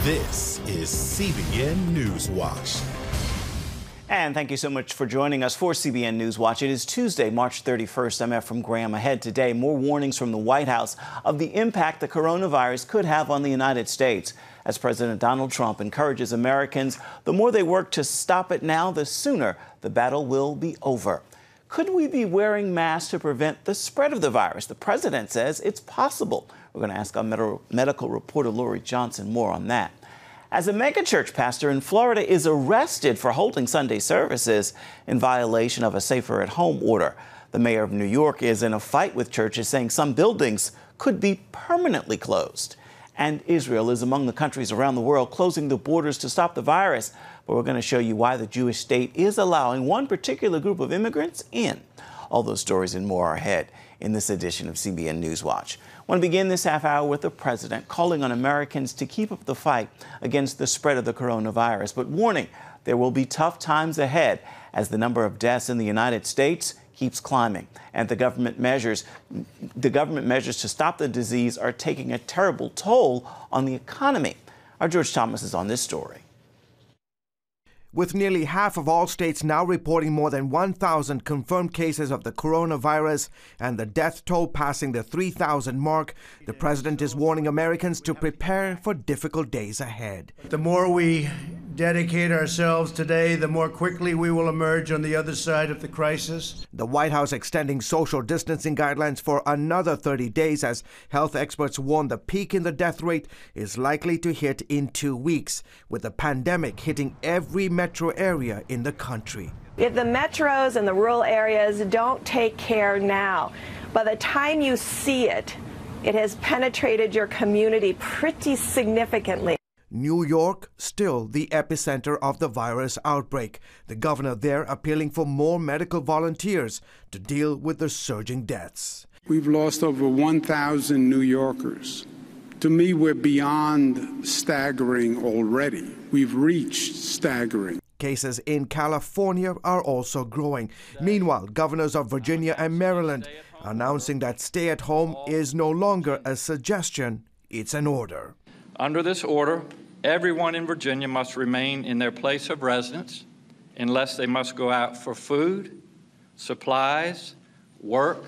This is CBN NewsWatch. And thank you so much for joining us for CBN NewsWatch. It is Tuesday, March 31st. I'm Ephraim Graham. Ahead today, more warnings from the White House of the impact the coronavirus could have on the United States. As President Donald Trump encourages Americans, the more they work to stop it now, the sooner the battle will be over. Could we be wearing masks to prevent the spread of the virus? The president says it's possible. We're going to ask our medical reporter Lori Johnson more on that. As a megachurch pastor in Florida is arrested for holding Sunday services in violation of a safer at home order. The mayor of New York is in a fight with churches, saying some buildings could be permanently closed. And Israel is among the countries around the world closing the borders to stop the virus. But we're going to show you why the Jewish state is allowing one particular group of immigrants in. All those stories and more are ahead in this edition of CBN NewsWatch. I want to begin this half hour with the president calling on Americans to keep up the fight against the spread of the coronavirus, but warning there will be tough times ahead as the number of deaths in the United States keeps climbing, and the government measures to stop the disease are taking a terrible toll on the economy. Our George Thomas is on this story. With nearly half of all states now reporting more than 1,000 confirmed cases of the coronavirus and the death toll passing the 3,000 mark, the president is warning Americans to prepare for difficult days ahead. The more we dedicate ourselves today, the more quickly we will emerge on the other side of the crisis. The White House extending social distancing guidelines for another 30 days as health experts warn the peak in the death rate is likely to hit in 2 weeks, with the pandemic hitting every metro area in the country. If the metros and the rural areas don't take care now, by the time you see it, it has penetrated your community pretty significantly. New York, still the epicenter of the virus outbreak. The governor there appealing for more medical volunteers to deal with the surging deaths. We've lost over 1,000 New Yorkers. To me, we're beyond staggering already. We've reached staggering. Cases in California are also growing. Meanwhile, governors of Virginia and Maryland announcing that stay at home is no longer a suggestion, it's an order. Under this order, everyone in Virginia must remain in their place of residence unless they must go out for food, supplies, work,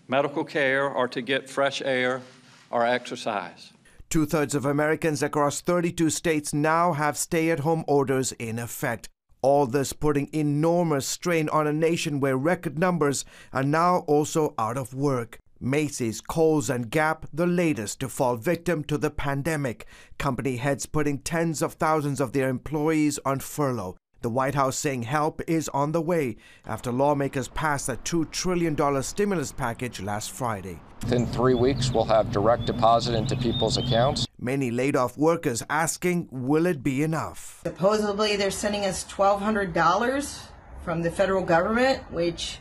medical care, or to get fresh air or exercise. 2/3 of Americans across 32 states now have stay-at-home orders in effect. All this putting enormous strain on a nation where record numbers are now also out of work. Macy's, Kohl's, and Gap, the latest to fall victim to the pandemic. Company heads putting tens of thousands of their employees on furlough. The White House saying help is on the way after lawmakers passed a $2 trillion stimulus package last Friday. Within 3 weeks, we'll have direct deposit into people's accounts. Many laid-off workers asking, will it be enough? Supposedly, they're sending us $1,200 from the federal government, which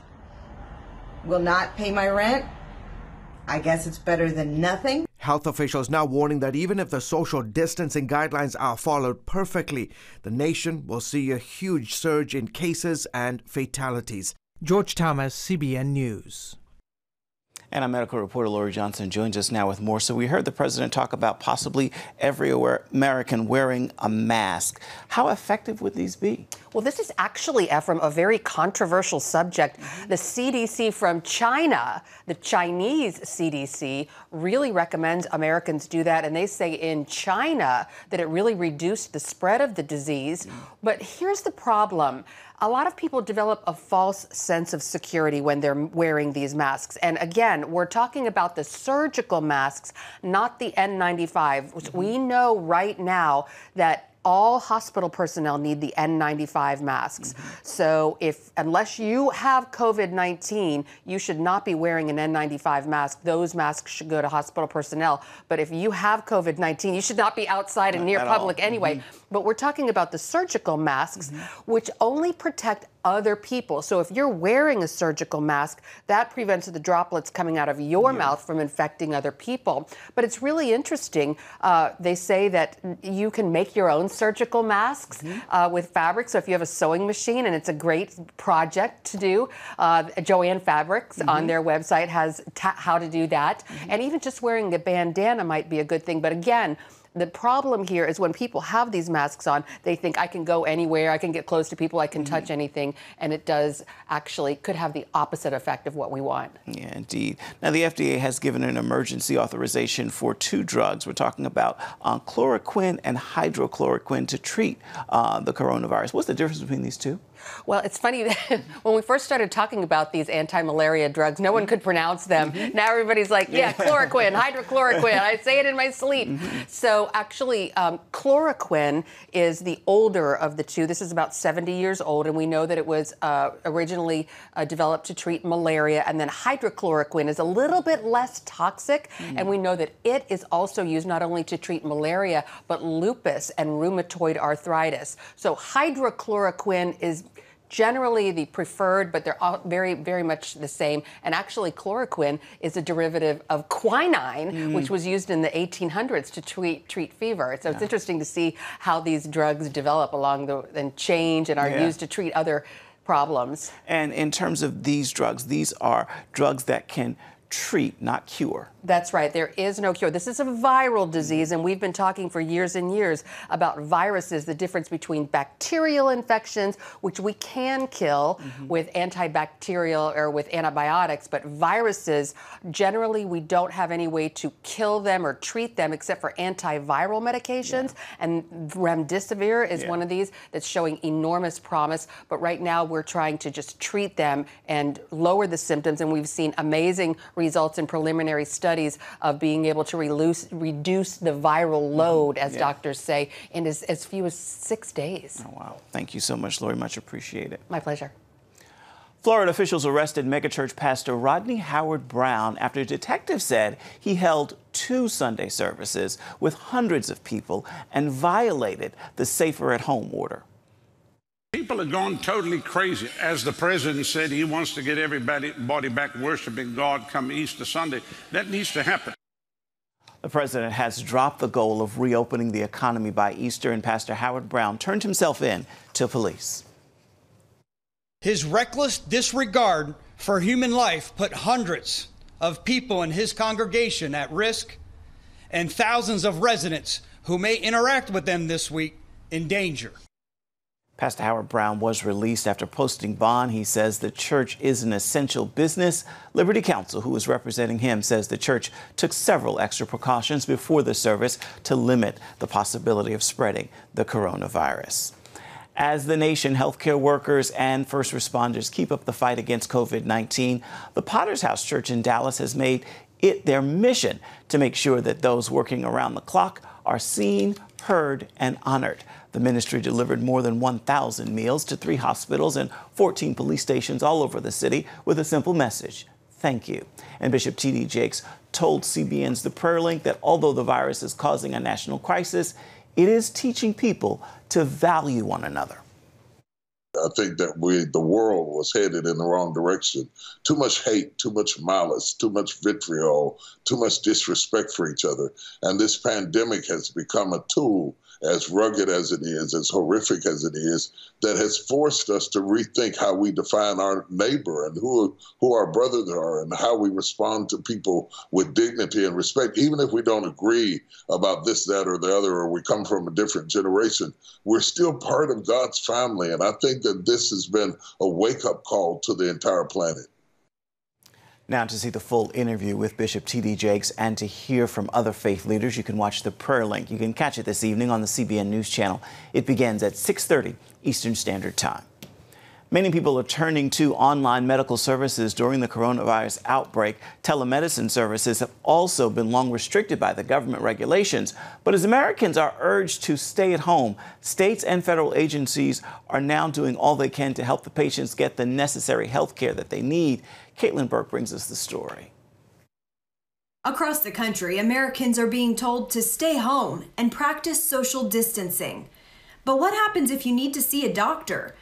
will not pay my rent. I guess it's better than nothing. Health officials now warning that even if the social distancing guidelines are followed perfectly, the nation will see a huge surge in cases and fatalities. George Thomas, CBN News. And our medical reporter Lori Johnson joins us now with more. So we heard the president talk about possibly every American wearing a mask. How effective would these be? Well, this is actually, Ephraim, a very controversial subject. The CDC from China, the Chinese CDC, really recommends Americans do that. And they say in China that it really reduced the spread of the disease. But here's the problem. A lot of people develop a false sense of security when they're wearing these masks. And again, we're talking about the surgical masks, not the N95, which we know right now that all hospital personnel need the N95 masks. So unless you have COVID-19, you should not be wearing an N95 mask. Those masks should go to hospital personnel. But if you have COVID-19, you should not be outside and near public anyway. But we're talking about the surgical masks, which only protect other people. So if you're wearing a surgical mask, that prevents the droplets coming out of your mouth from infecting other people. But it's really interesting. They say that you can make your own surgical masks with fabric. So if you have a sewing machine, and it's a great project to do, Joanne Fabrics on their website has how to do that. And even just wearing a bandana might be a good thing. But again, the problem here is when people have these masks on, they think I can go anywhere, I can get close to people, I can touch anything, and it does actually could have the opposite effect of what we want. Yeah, indeed. Now, the FDA has given an emergency authorization for 2 drugs. We're talking about chloroquine and hydrochloroquine to treat the coronavirus. What's the difference between these two? Well, it's funny that when we first started talking about these anti-malaria drugs, no one could pronounce them. Now everybody's like, yeah, chloroquine, hydrochloroquine. I say it in my sleep. So actually, chloroquine is the older of the two. This is about 70 years old, and we know that it was originally developed to treat malaria. And then hydrochloroquine is a little bit less toxic, and we know that it is also used not only to treat malaria, but lupus and rheumatoid arthritis. So hydrochloroquine is generally the preferred, but they're all very, very much the same. And actually, chloroquine is a derivative of quinine, which was used in the 1800s to treat fever. So it's interesting to see how these drugs develop and change and are used to treat other problems. And in terms of these drugs are drugs that can treat, not cure. That's right. There is no cure. This is a viral disease, and we've been talking for years and years about viruses, the difference between bacterial infections, which we can kill with antibacterial or with antibiotics, but viruses, generally, we don't have any way to kill them or treat them except for antiviral medications, and remdesivir is one of these that's showing enormous promise, but right now we're trying to just treat them and lower the symptoms, and we've seen amazing results in preliminary studies of being able to reduce the viral load, as doctors say, in as few as 6 days. Oh, wow. Thank you so much, Lori. Much appreciate it. My pleasure. Florida officials arrested Megachurch pastor Rodney Howard-Browne after detectives said he held 2 Sunday services with hundreds of people and violated the Safer at Home order. People have gone totally crazy. As the president said, he wants to get everybody back worshiping God come Easter Sunday. That needs to happen. The president has dropped the goal of reopening the economy by Easter, and Pastor Howard-Browne turned himself in to police. His reckless disregard for human life put hundreds of people in his congregation at risk, and thousands of residents who may interact with them this week in danger. Pastor Howard-Browne was released after posting bond. He says the church is an essential business. Liberty Counsel, who is representing him, says the church took several extra precautions before the service to limit the possibility of spreading the coronavirus. As the nation, healthcare workers and first responders keep up the fight against COVID-19, the Potter's House Church in Dallas has made it their mission to make sure that those working around the clock are seen, heard, and honored. The ministry delivered more than 1,000 meals to 3 hospitals and 14 police stations all over the city with a simple message: thank you. And Bishop T.D. Jakes told CBN's The Prayer Link that although the virus is causing a national crisis, it is teaching people to value one another. I think that the world was headed in the wrong direction. Too much hate, too much malice, too much vitriol, too much disrespect for each other. And this pandemic has become a tool, as rugged as it is, as horrific as it is, that has forced us to rethink how we define our neighbor and who our brothers are and how we respond to people with dignity and respect. Even if we don't agree about this, that, or the other, or we come from a different generation, we're still part of God's family. And I think that this has been a wake-up call to the entire planet. Now, to see the full interview with Bishop T.D. Jakes and to hear from other faith leaders, you can watch The Prayer Link. You can catch it this evening on the CBN News Channel. It begins at 6:30 Eastern Standard Time. Many people are turning to online medical services during the coronavirus outbreak. Telemedicine services have also been long restricted by the government regulations. But as Americans are urged to stay at home, states and federal agencies are now doing all they can to help the patients get the necessary health care that they need. Caitlin Burke brings us the story. Across the country, Americans are being told to stay home and practice social distancing. But what happens if you need to see a doctor?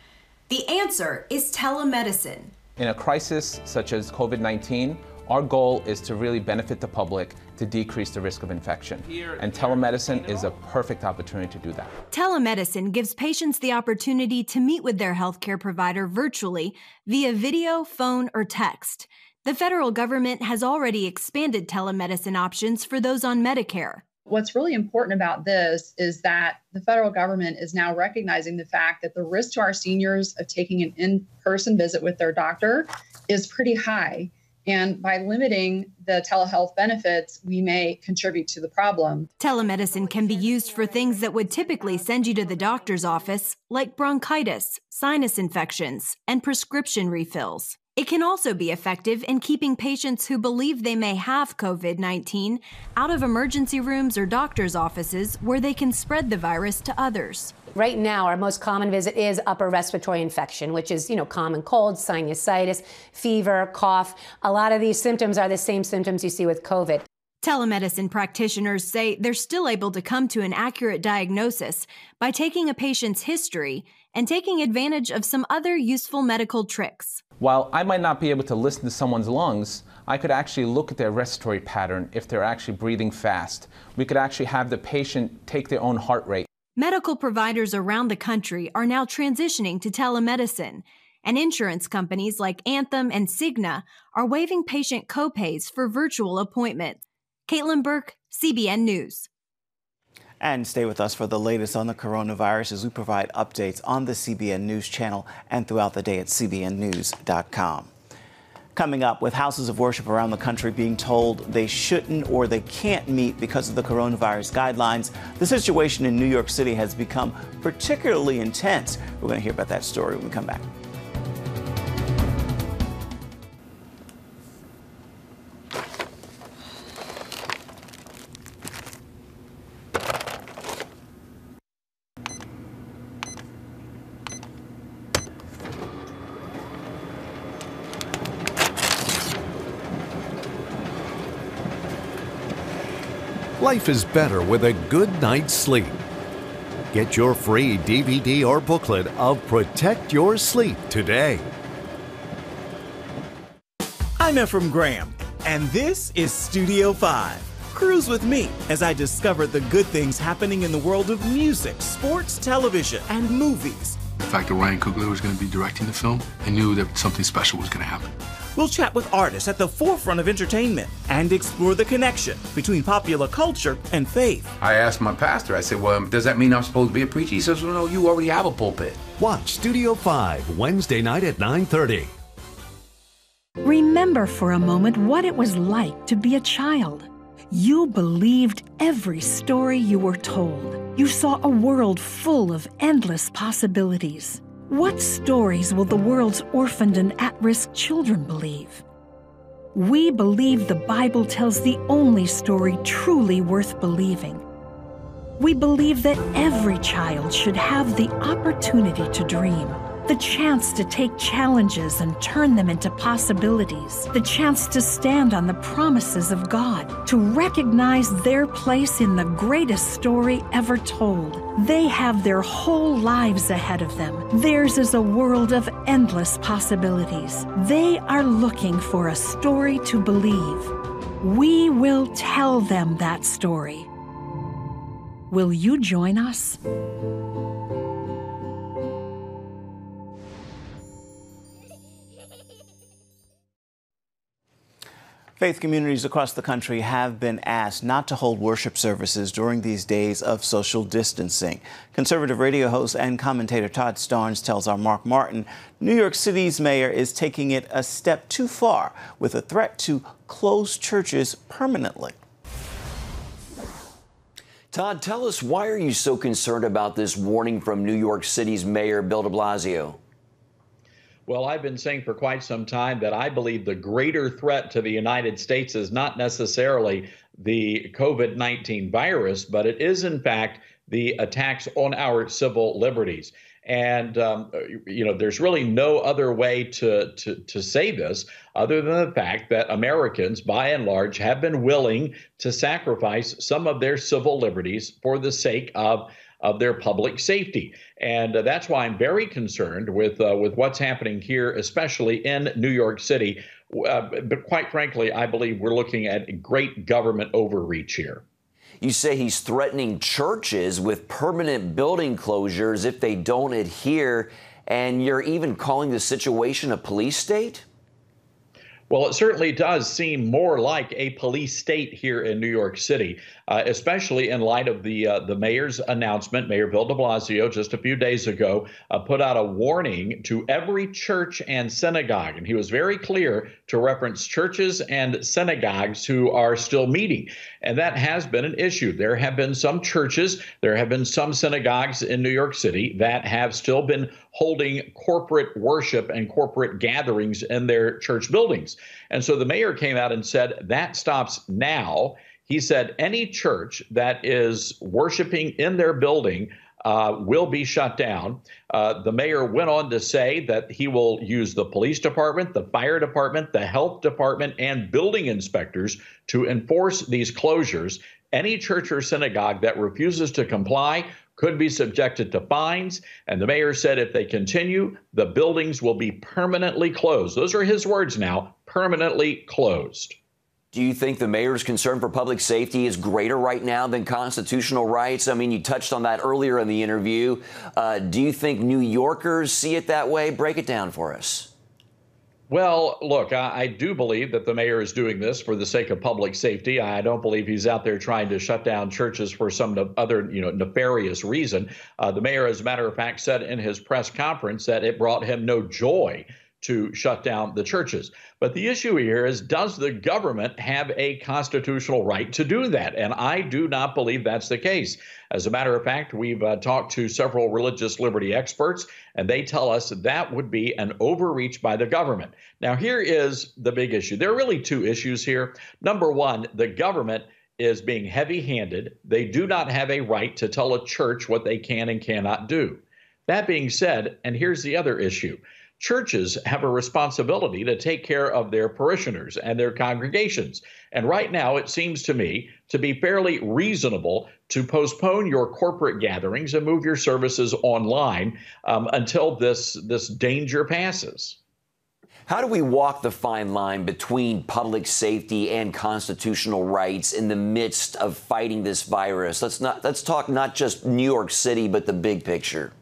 The answer is telemedicine. In a crisis such as COVID-19, our goal is to really benefit the public to decrease the risk of infection. And telemedicine is a perfect opportunity to do that. Telemedicine gives patients the opportunity to meet with their healthcare provider virtually via video, phone, or text. The federal government has already expanded telemedicine options for those on Medicare. What's really important about this is that the federal government is now recognizing the fact that the risk to our seniors of taking an in-person visit with their doctor is pretty high. And by limiting the telehealth benefits, we may contribute to the problem. Telemedicine can be used for things that would typically send you to the doctor's office, like bronchitis, sinus infections, and prescription refills. It can also be effective in keeping patients who believe they may have COVID-19 out of emergency rooms or doctor's offices where they can spread the virus to others. Right now, our most common visit is upper respiratory infection, which is, common cold, sinusitis, fever, cough. A lot of these symptoms are the same symptoms you see with COVID. Telemedicine practitioners say they're still able to come to an accurate diagnosis by taking a patient's history and taking advantage of some other useful medical tricks. While I might not be able to listen to someone's lungs, I could actually look at their respiratory pattern if they're actually breathing fast. We could actually have the patient take their own heart rate. Medical providers around the country are now transitioning to telemedicine, and insurance companies like Anthem and Cigna are waiving patient copays for virtual appointments. Caitlin Burke, CBN News. And stay with us for the latest on the coronavirus as we provide updates on the CBN News Channel and throughout the day at cbnnews.com. Coming up, with houses of worship around the country being told they shouldn't or they can't meet because of the coronavirus guidelines, the situation in New York City has become particularly intense. We're going to hear about that story when we come back. Life is better with a good night's sleep. Get your free DVD or booklet of Protect Your Sleep today. I'm Ephraim Graham, and this is Studio 5. Cruise with me as I discover the good things happening in the world of music, sports, television, and movies. The fact that Ryan Coogler was going to be directing the film, I knew that something special was going to happen. We'll chat with artists at the forefront of entertainment and explore the connection between popular culture and faith. I asked my pastor, I said, well, does that mean I'm supposed to be a preacher? He says, well, no, you already have a pulpit. Watch Studio 5, Wednesday night at 9:30. Remember for a moment what it was like to be a child. You believed every story you were told. You saw a world full of endless possibilities. What stories will the world's orphaned and at-risk children believe? We believe the Bible tells the only story truly worth believing. We believe that every child should have the opportunity to dream, the chance to take challenges and turn them into possibilities, the chance to stand on the promises of God, to recognize their place in the greatest story ever told. They have their whole lives ahead of them. Theirs is a world of endless possibilities. They are looking for a story to believe. We will tell them that story. Will you join us? Faith communities across the country have been asked not to hold worship services during these days of social distancing. Conservative radio host and commentator Todd Starnes tells our Mark Martin New York City's mayor is taking it a step too far with a threat to close churches permanently. Todd, tell us, why are you so concerned about this warning from New York City's Mayor Bill de Blasio? Well, I've been saying for quite some time that I believe the greater threat to the United States is not necessarily the COVID-19 virus, but it is, in fact, the attacks on our civil liberties. And, there's really no other way to say this other than the fact that Americans, by and large, have been willing to sacrifice some of their civil liberties for the sake of their public safety. And that's why I'm very concerned with what's happening here, especially in New York City. But quite frankly, I believe we're looking at great government overreach here. You say he's threatening churches with permanent building closures if they don't adhere, and you're even calling the situation a police state? Well, it certainly does seem more like a police state here in New York City, especially in light of the mayor's announcement. Mayor Bill de Blasio just a few days ago put out a warning to every church and synagogue. And he was very clear to reference churches and synagogues who are still meeting. And that has been an issue. There have been some churches, there have been some synagogues in New York City that have still been holding corporate worship and corporate gatherings in their church buildings. And so the mayor came out and said that stops now. He said any church that is worshiping in their building will be shut down. The mayor went on to say that he will use the police department, the fire department, the health department, and building inspectors to enforce these closures. Any church or synagogue that refuses to comply could be subjected to fines. And the mayor said if they continue, the buildings will be permanently closed. Those are his words now, permanently closed. Do you think the mayor's concern for public safety is greater right now than constitutional rights? I mean, you touched on that earlier in the interview. Do you think New Yorkers see it that way? Break it down for us. Well, look, I do believe that the mayor is doing this for the sake of public safety. I don't believe he's out there trying to shut down churches for some other, nefarious reason. The mayor, as a matter of fact, said in his press conference that it brought him no joy to shut down the churches. But the issue here is, does the government have a constitutional right to do that? And I do not believe that's the case. As a matter of fact, we've talked to several religious liberty experts, and they tell us that would be an overreach by the government. Now, here is the big issue. There are really two issues here. Number one, the government is being heavy-handed. They do not have a right to tell a church what they can and cannot do. That being said, and here's the other issue, churches have a responsibility to take care of their parishioners and their congregations. And right now, it seems to me to be fairly reasonable to postpone your corporate gatherings and move your services online until this danger passes. How do we walk the fine line between public safety and constitutional rights in the midst of fighting this virus? Let's talk not just New York City, but the big picture.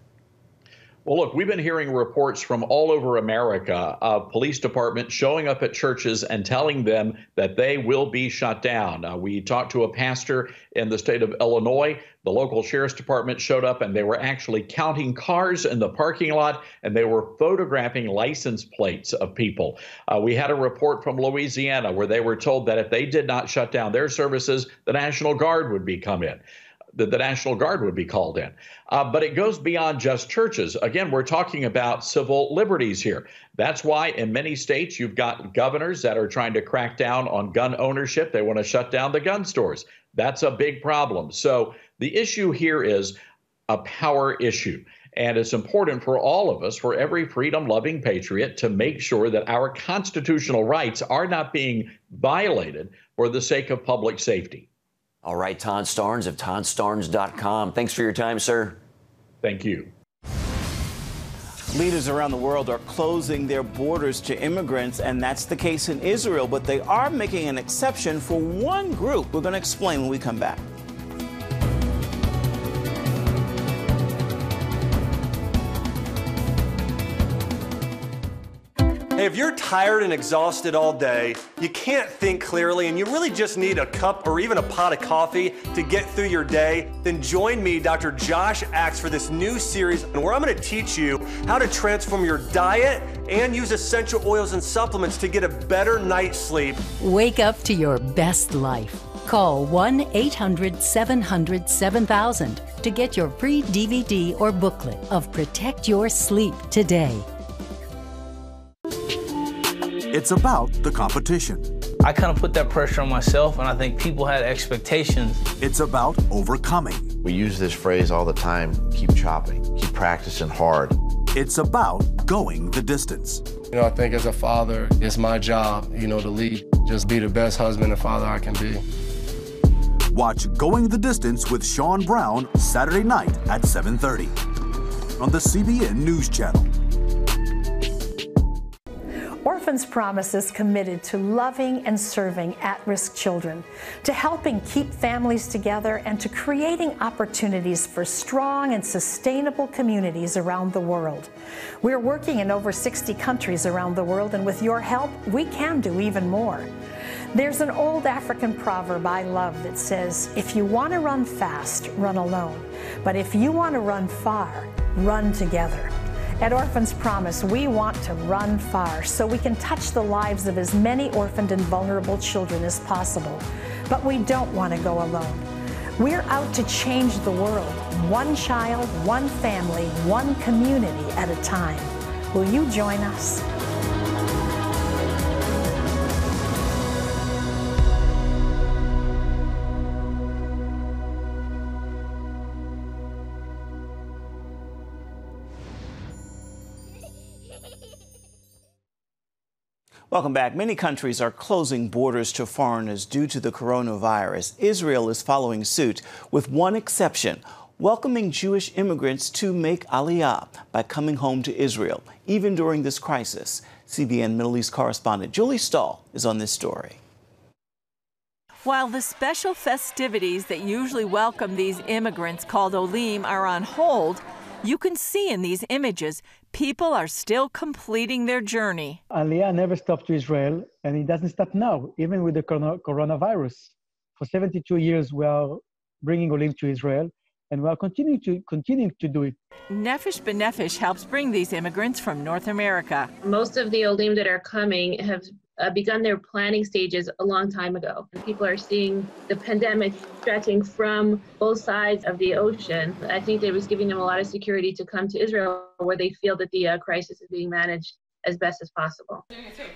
Well, look, we've been hearing reports from all over America of police departments showing up at churches and telling them that they will be shut down. We talked to a pastor in the state of Illinois. The local sheriff's department showed up and they were actually counting cars in the parking lot and they were photographing license plates of people. We had a report from Louisiana where they were told that if they did not shut down their services, the National Guard would come in. The National Guard would be called in. But it goes beyond just churches. Again, we're talking about civil liberties here. That's why in many states you've got governors that are trying to crack down on gun ownership. They want to shut down the gun stores. That's a big problem. So the issue here is a power issue. And it's important for all of us, for every freedom-loving patriot, to make sure that our constitutional rights are not being violated for the sake of public safety. All right, Ton Starnes of tonstarnes.com. Thanks for your time, sir. Thank you. Leaders around the world are closing their borders to immigrants, and that's the case in Israel, but they are making an exception for one group. We're going to explain when we come back. Hey, if you're tired and exhausted all day, you can't think clearly, and you really just need a cup or even a pot of coffee to get through your day, then join me, Dr. Josh Axe, for this new series where I'm going to teach you how to transform your diet and use essential oils and supplements to get a better night's sleep. Wake up to your best life. Call 1-800-700-7000 to get your free DVD or booklet of Protect Your Sleep today. It's about the competition. I kind of put that pressure on myself, and I think people had expectations. It's about overcoming. We use this phrase all the time, keep chopping, keep practicing hard. It's about going the distance. I think as a father, it's my job, to lead. Just be the best husband and father I can be. Watch Going the Distance with Sean Brown Saturday night at 7:30 on the CBN News Channel. Orphans Promise is committed to loving and serving at-risk children, to helping keep families together, and to creating opportunities for strong and sustainable communities around the world. We're working in over 60 countries around the world, and with your help, we can do even more. There's an old African proverb I love that says, if you want to run fast, run alone. But if you want to run far, run together. At Orphans Promise, we want to run far so we can touch the lives of as many orphaned and vulnerable children as possible. But we don't want to go alone. We're out to change the world, one child, one family, one community at a time. Will you join us? Welcome back. Many countries are closing borders to foreigners due to the coronavirus. Israel is following suit, with one exception, welcoming Jewish immigrants to make Aliyah by coming home to Israel, even during this crisis. CBN Middle East correspondent Julie Stahl is on this story. While the special festivities that usually welcome these immigrants called Olim are on hold, you can see in these images people are still completing their journey. Aliyah never stopped to Israel, and it doesn't stop now, even with the coronavirus. For 72 years, we are bringing Olim to Israel, and we are continuing to do it. Nefesh B'Nefesh helps bring these immigrants from North America. Most of the Olim that are coming have begun their planning stages a long time ago. People are seeing the pandemic stretching from both sides of the ocean. I think it was giving them a lot of security to come to Israel, where they feel that the crisis is being managed as best as possible.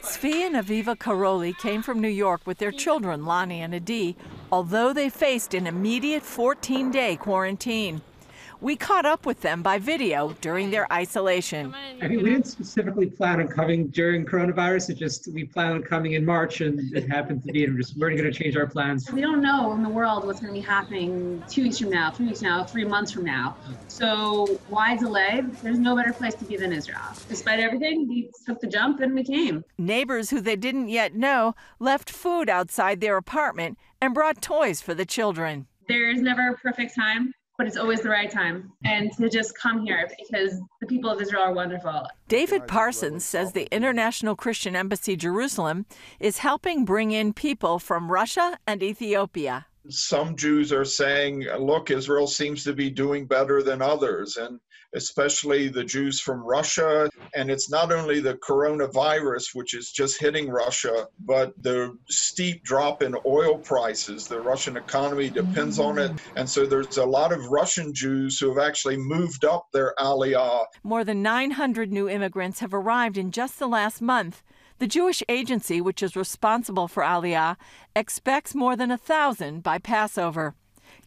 Svi and Aviva Karoli came from New York with their children, Lonnie and Adi, although they faced an immediate 14-day quarantine. We caught up with them by video during their isolation. I mean, we didn't specifically plan on coming during coronavirus. It just, we planned on coming in March, and it happened to be, and we're going to change our plans. We don't know in the world what's going to be happening 2 weeks from now, 3 weeks from now, 3 months from now. So why delay? There's no better place to be than Israel. Despite everything, we took the jump and we came. Neighbors who they didn't yet know left food outside their apartment and brought toys for the children. There's never a perfect time, but it's always the right time. And to just come here because the people of Israel are wonderful. David Parsons says the International Christian Embassy Jerusalem is helping bring in people from Russia and Ethiopia. Some Jews are saying, look, Israel seems to be doing better than others, and especially the Jews from Russia. And it's not only the coronavirus, which is just hitting Russia, but the steep drop in oil prices. The Russian economy depends on it. And so there's a lot of Russian Jews who have actually moved up their aliyah. More than 900 new immigrants have arrived in just the last month. The Jewish agency, which is responsible for Aliyah, expects more than 1,000 by Passover.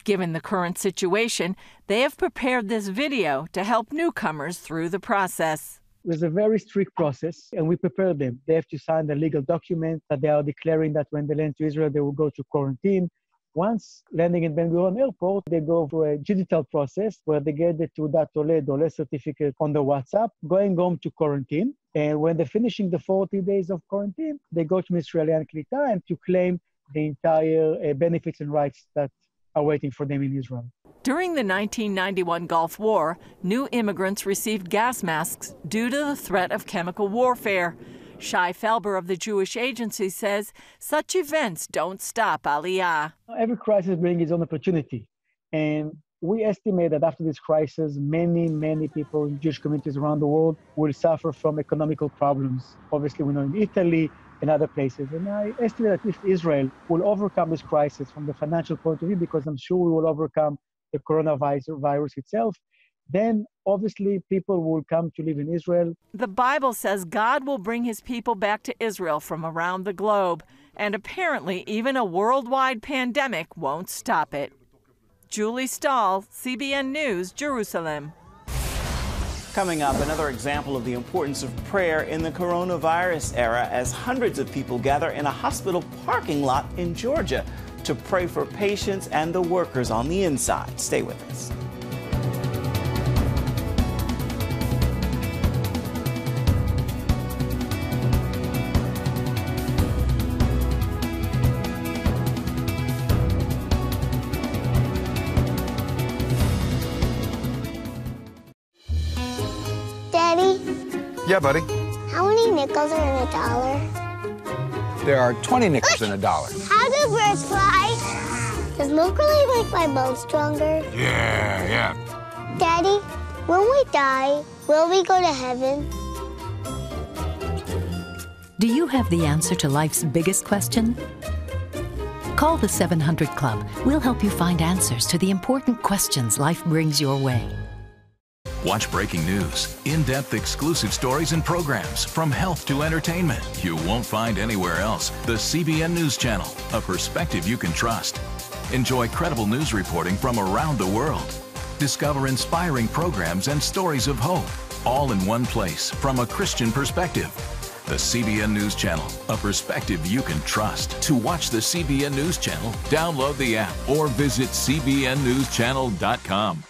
Given the current situation, they have prepared this video to help newcomers through the process. There's a very strict process, and we prepare them. They have to sign the legal document that they are declaring that when they land to Israel, they will go to quarantine. Once landing in Ben Gurion Airport, they go through a digital process where they get the Teudat Ole certificate on the WhatsApp, going home to quarantine. And when they're finishing the 40 days of quarantine, they go to Israeli Klita and to claim the entire benefits and rights that are waiting for them in Israel. During the 1991 Gulf War, new immigrants received gas masks due to the threat of chemical warfare. Shai Felber of the Jewish Agency says such events don't stop Aliyah. Every crisis brings its own opportunity. And we estimate that after this crisis, many people in Jewish communities around the world will suffer from economical problems. Obviously, we know in Italy and other places. And I estimate that if Israel will overcome this crisis from the financial point of view, because I'm sure we will overcome the coronavirus itself, then obviously people will come to live in Israel. The Bible says God will bring his people back to Israel from around the globe. And apparently even a worldwide pandemic won't stop it. Julie Stahl, CBN News, Jerusalem. Coming up, another example of the importance of prayer in the coronavirus era as hundreds of people gather in a hospital parking lot in Georgia to pray for patients and the workers on the inside. Stay with us. Yeah, buddy. How many nickels are in a dollar? There are 20 nickels in a dollar. How do birds fly? Does milk really make my bones stronger? Yeah. Daddy, when we die, will we go to heaven? Do you have the answer to life's biggest question? Call the 700 Club. We'll help you find answers to the important questions life brings your way. Watch breaking news, in-depth exclusive stories and programs from health to entertainment you won't find anywhere else. The CBN News Channel, a perspective you can trust. Enjoy credible news reporting from around the world. Discover inspiring programs and stories of hope, all in one place from a Christian perspective. The CBN News Channel, a perspective you can trust. To watch the CBN News Channel, download the app or visit cbnnewschannel.com.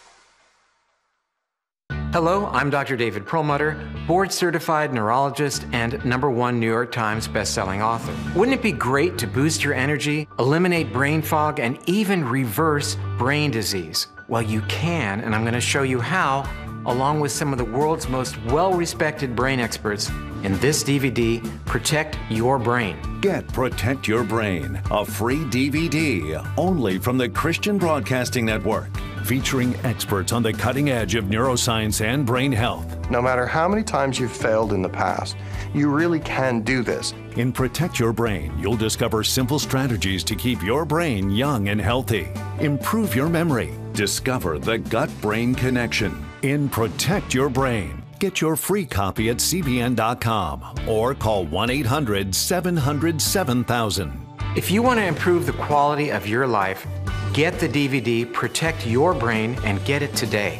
Hello, I'm Dr. David Perlmutter, board-certified neurologist and #1 New York Times bestselling author. Wouldn't it be great to boost your energy, eliminate brain fog, and even reverse brain disease? Well, you can, and I'm going to show you how, along with some of the world's most well-respected brain experts in this DVD, Protect Your Brain. Get Protect Your Brain, a free DVD only from the Christian Broadcasting Network, featuring experts on the cutting edge of neuroscience and brain health. No matter how many times you've failed in the past, you really can do this. In Protect Your Brain, you'll discover simple strategies to keep your brain young and healthy. Improve your memory. Discover the gut-brain connection. In Protect Your Brain, get your free copy at cbn.com or call 1-800-700-7000. If you want to improve the quality of your life, get the DVD Protect Your Brain and get it today.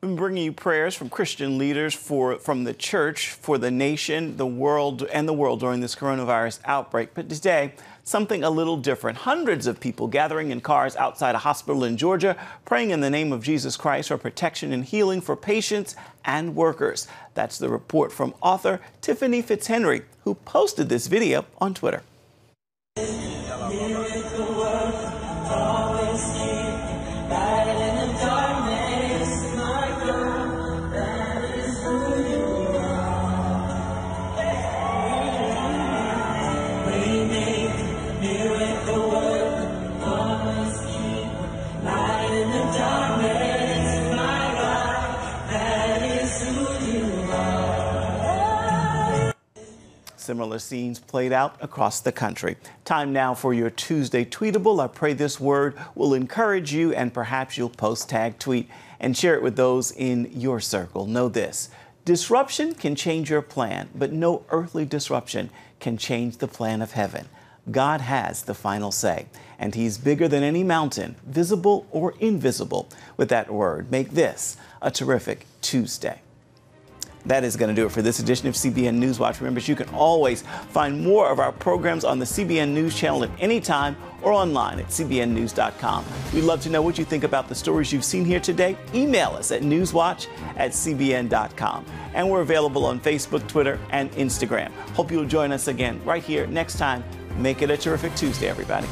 We've been bringing you prayers from Christian leaders from the church, for the nation, the world during this coronavirus outbreak. But today, something a little different. Hundreds of people gathering in cars outside a hospital in Georgia, praying in the name of Jesus Christ for protection and healing for patients and workers. That's the report from author Tiffany Fitzhenry, who posted this video on Twitter. Similar scenes played out across the country. Time now for your Tuesday Tweetable. I pray this word will encourage you, and perhaps you'll post, tag, tweet, and share it with those in your circle. Know this: disruption can change your plan, but no earthly disruption can change the plan of heaven. God has the final say, and He's bigger than any mountain, visible or invisible. With that word, make this a terrific Tuesday. That is going to do it for this edition of CBN NewsWatch. Remember, you can always find more of our programs on the CBN News Channel at any time or online at cbnnews.com. We'd love to know what you think about the stories you've seen here today. Email us at newswatch@cbn.com. And we're available on Facebook, Twitter, and Instagram. Hope you'll join us again right here next time. Make it a terrific Tuesday, everybody.